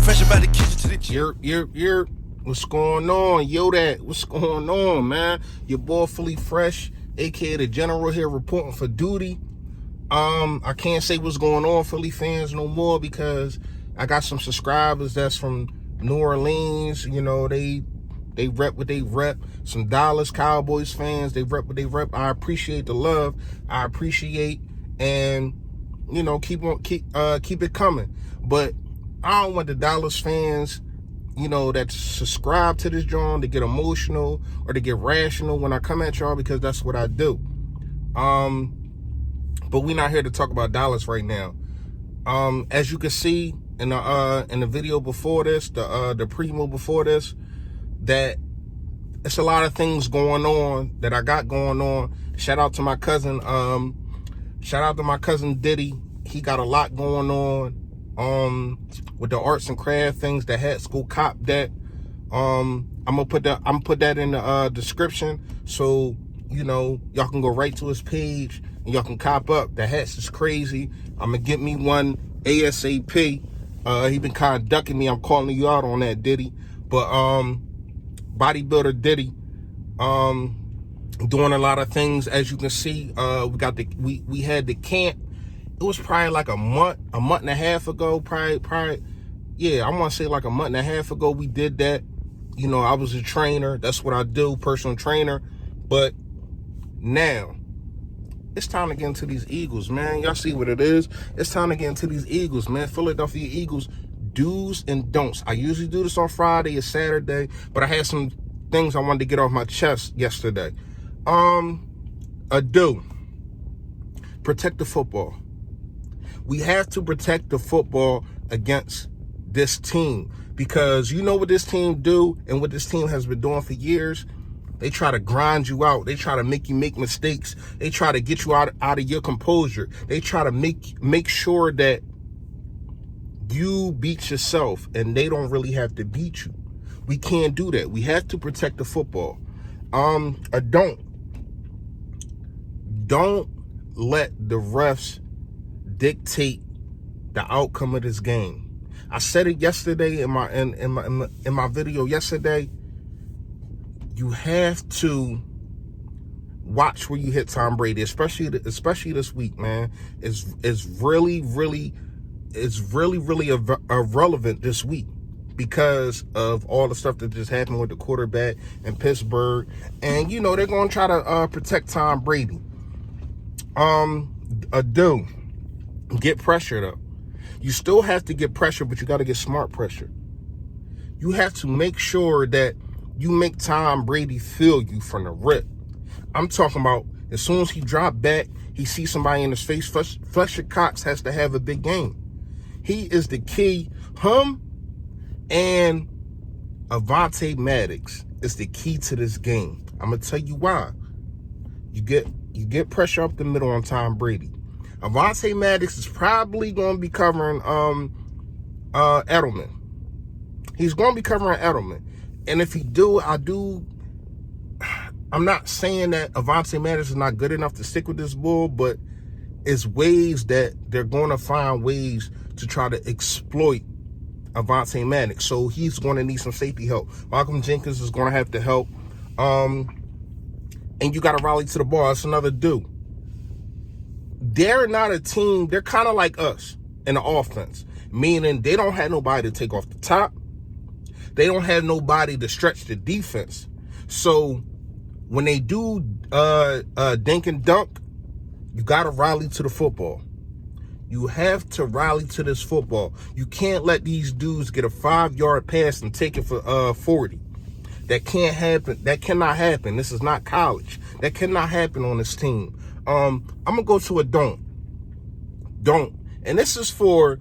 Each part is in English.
Fresh about the kitchen to the gym. You're what's going on? Yo, what's going on, man? Your boy Fully Fresh, aka the General here, reporting for duty. I can't say what's going on, Philly fans, no more, because I got some subscribers that's from New Orleans. You know, they rep what they rep. Some Dallas Cowboys fans, they rep what they rep. I appreciate the love. I appreciate, and you know, keep it coming. But I don't want the Dallas fans, you know, that subscribe to this joint to get emotional or to get rational when I come at y'all, because that's what I do. But we're not here to talk about Dallas right now. As you can see in the video before this, the primo before this, that it's a lot of things going on that I got going on. Shout out to my cousin. Shout out to my cousin Diddy. He got a lot going on. With the arts and craft things, the Hat School Cop that. I'm gonna put that in the description, so you know y'all can go right to his page and y'all can cop up. The hats is crazy. I'm gonna get me one ASAP. He been kind of ducking me. I'm calling you out on that, Diddy. But bodybuilder Diddy, doing a lot of things. As you can see, we had the camp. It was probably like a month and a half ago. Probably, yeah, I want to say like a month and a half ago we did that. You know, I was a trainer. That's what I do, personal trainer. But now it's time to get into these Eagles, man. Y'all see what it is? It's time to get into these Eagles, man. Philadelphia Eagles, do's and don'ts. I usually do this on Friday or Saturday, but I had some things I wanted to get off my chest yesterday. A do. Protect the football. We have to protect the football against this team, because you know what this team do and what this team has been doing for years. They try to grind you out. They try to make you make mistakes. They try to get you out of your composure. They try to make sure that you beat yourself, and they don't really have to beat you. We can't do that. We have to protect the football. Don't let the refs dictate the outcome of this game. I said it yesterday in my video yesterday. You have to watch where you hit Tom Brady, especially this week, man. It's really irrelevant this week because of all the stuff that just happened with the quarterback in Pittsburgh, and you know they're gonna try to protect Tom Brady. Get pressured up. You still have to get pressure, but you got to get smart pressure. You have to make sure that you make Tom Brady feel you from the rip. I'm talking about as soon as he dropped back, he sees somebody in his face. Fletcher Cox has to have a big game. He is the key. Him and Avonte Maddox is the key to this game. I'm gonna tell you why. You get pressure up the middle on Tom Brady. Avonte Maddox is probably going to be covering Edelman. He's going to be covering Edelman. And if he do, I'm not saying that Avonte Maddox is not good enough to stick with this bull, but it's ways that they're going to find ways to try to exploit Avonte Maddox. So he's going to need some safety help. Malcolm Jenkins is going to have to help. And you got to rally to the ball. That's another do. They're not a team. They're kind of like us in the offense, meaning they don't have nobody to take off the top. They don't have nobody to stretch the defense. So when they do dink and dunk, you got to rally to the football. You have to rally to this football. You can't let these dudes get a 5-yard pass and take it for 40. That can't happen. That cannot happen. This is not college. That cannot happen on this team. I'm gonna go to a don't. And this is for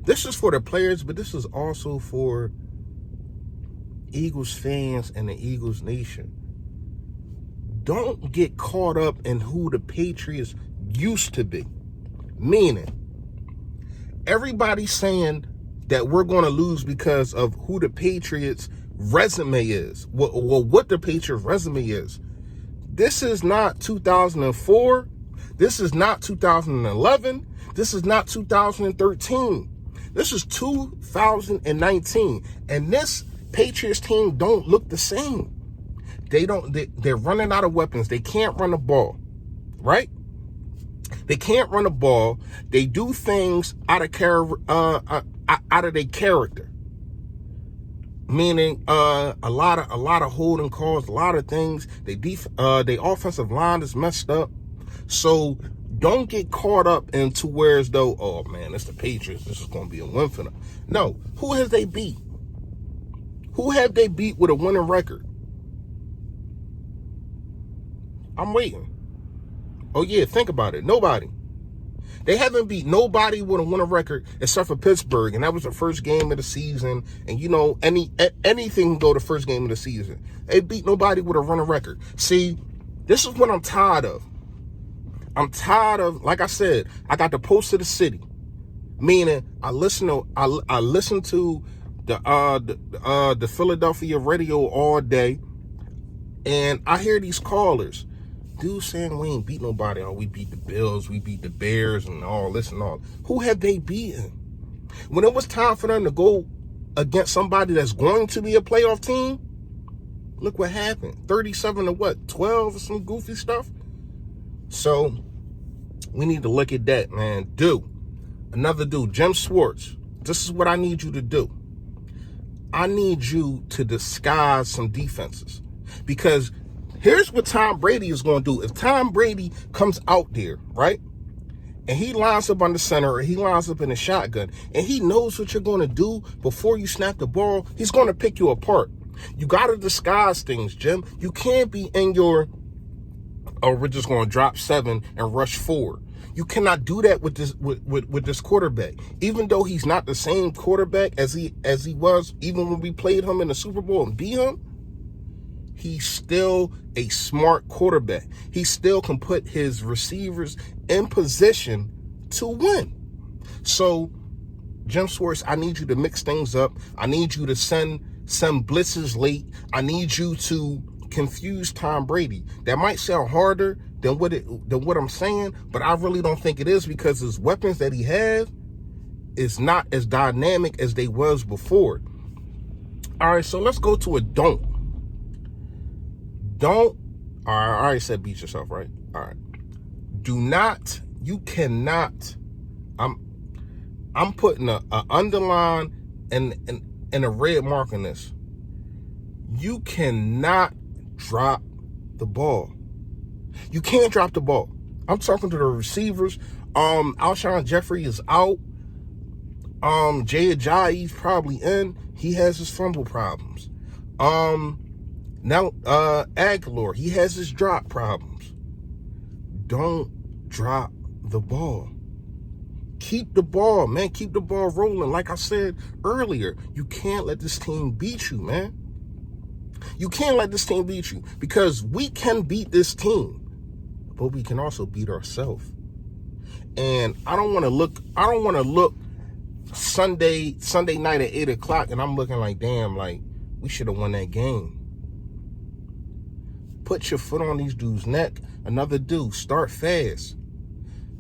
the players, but this is also for Eagles fans and the Eagles nation. Don't get caught up in who the Patriots used to be. Meaning, everybody's saying that we're going to lose because of who the Patriots resume is. What the Patriots resume is. This is not 2004. This is not 2011. This is not 2013. This is 2019, and this Patriots team don't look the same. They're running out of weapons. They can't run the ball, right? They can't run the ball. They do things out of their character. Meaning, a lot of holding calls, a lot of things. Their offensive line is messed up. So don't get caught up into where as though, oh man, it's the Patriots. This is going to be a win for them. No. Who has they beat? Who have they beat with a winning record? I'm waiting. Oh yeah, think about it. Nobody. They haven't beat nobody with a winning record except for Pittsburgh, and that was the first game of the season. And you know, anything can go the first game of the season. They beat nobody with a running record. See, this is what I'm tired of. I'm tired of, like I said, I got the Post of the City, meaning I listen to the Philadelphia radio all day, and I hear these callers. Dude saying we ain't beat nobody. Oh, we beat the Bills, we beat the Bears, and all this and all. Who have they beaten? When it was time for them to go against somebody that's going to be a playoff team, look what happened. 37 to what? 12 or some goofy stuff? So, we need to look at that, man. Another dude, Jim Schwartz. This is what I need you to do. I need you to disguise some defenses. Because here's what Tom Brady is going to do. If Tom Brady comes out there, right, and he lines up on the center, or he lines up in the shotgun, and he knows what you're going to do before you snap the ball, he's going to pick you apart. You got to disguise things, Jim. You can't be in your, oh, we're just going to drop 7 and rush 4. You cannot do that with this quarterback. Even though he's not the same quarterback as he was, even when we played him in the Super Bowl and beat him, he's still a smart quarterback. He still can put his receivers in position to win. So, Jim Schwartz, I need you to mix things up. I need you to send some blitzes late. I need you to confuse Tom Brady. That might sound harder than what I'm saying, but I really don't think it is, because his weapons that he has is not as dynamic as they was before. All right, so let's go to a don't. All right, I already said beat yourself, right? All right. You cannot, I'm putting a underline and a red mark in this. You cannot drop the ball. You can't drop the ball. I'm talking to the receivers. Alshon Jeffrey is out. Jay Ajayi's probably in. He has his fumble problems. Now, Aguilar, he has his drop problems. Don't drop the ball. Keep the ball, man. Keep the ball rolling. Like I said earlier, you can't let this team beat you, man. You can't let this team beat you, because we can beat this team, but we can also beat ourselves. And I don't want to look Sunday night at 8 o'clock and I'm looking like, damn, like we should have won that game. Put your foot on these dudes' neck. Another dude, start fast.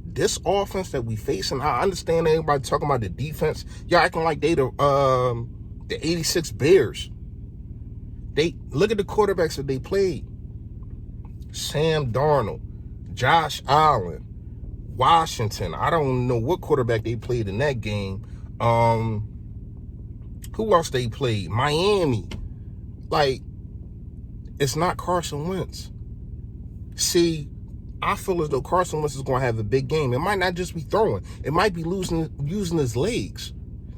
This offense that we facing, I understand everybody talking about the defense. Y'all acting like they the 86 Bears. They look at the quarterbacks that they played. Sam Darnold, Josh Allen, Washington. I don't know what quarterback they played in that game. Who else they played? Miami. Like, it's not Carson Wentz. See, I feel as though Carson Wentz is going to have a big game. It might not just be throwing. It might be using his legs.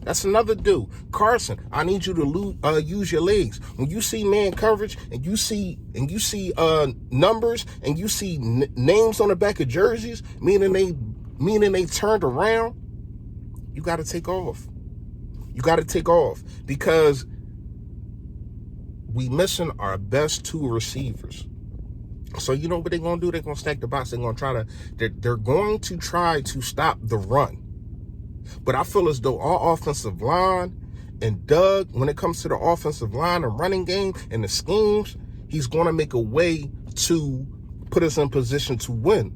That's another dude. Carson, I need you to use your legs. When you see man coverage and you see numbers and you see names on the back of jerseys, meaning they turned around, you got to take off. You got to take off, because we missing our best 2 receivers. So you know what they're going to do? They're going to stack the box. They're going to try to stop the run. But I feel as though our offensive line and Doug, when it comes to the offensive line and running game and the schemes, he's going to make a way to put us in position to win.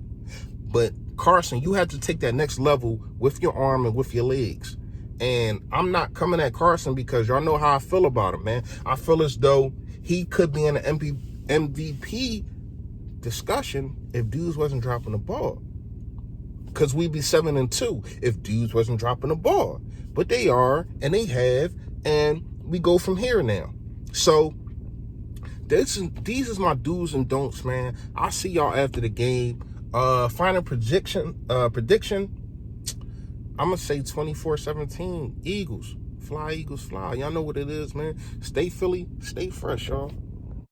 But Carson, you have to take that next level with your arm and with your legs. And I'm not coming at Carson because y'all know how I feel about him, man. I feel as though he could be in the MVP discussion if dudes wasn't dropping the ball. Because we'd be 7-2 if dudes wasn't dropping the ball. But they are, and they have, and we go from here now. So these is my do's and don'ts, man. I'll see y'all after the game. Final prediction, I'm going to say 24-17, Eagles. Fly, Eagles, fly. Y'all know what it is, man. Stay Philly, stay fresh, y'all.